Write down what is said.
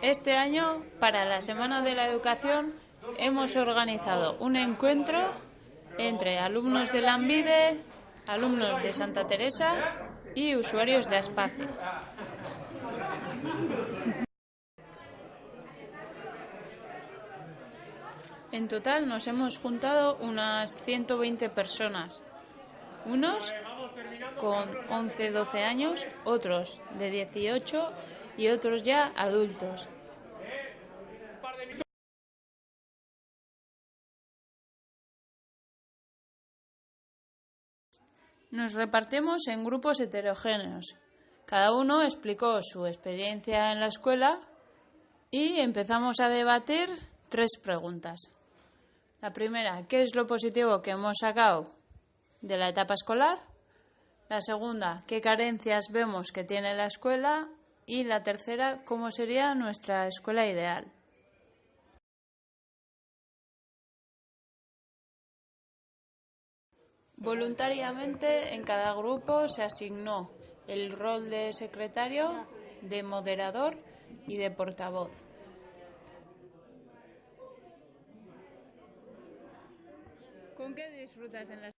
Este año, para la Semana de la Educación, hemos organizado un encuentro entre alumnos de Lanbide, alumnos de Santa Teresa y usuarios de Aspace. En total nos hemos juntado unas 120 personas, unos con 11-12 años, otros de 18 y otros ya adultos. Nos repartimos en grupos heterogéneos. Cada uno explicó su experiencia en la escuela y empezamos a debatir 3 preguntas. La primera, ¿qué es lo positivo que hemos sacado de la etapa escolar? La segunda, ¿qué carencias vemos que tiene la escuela? Y la tercera, ¿cómo sería nuestra escuela ideal? Voluntariamente en cada grupo se asignó el rol de secretario, de moderador y de portavoz. ¿Con qué disfrutas en la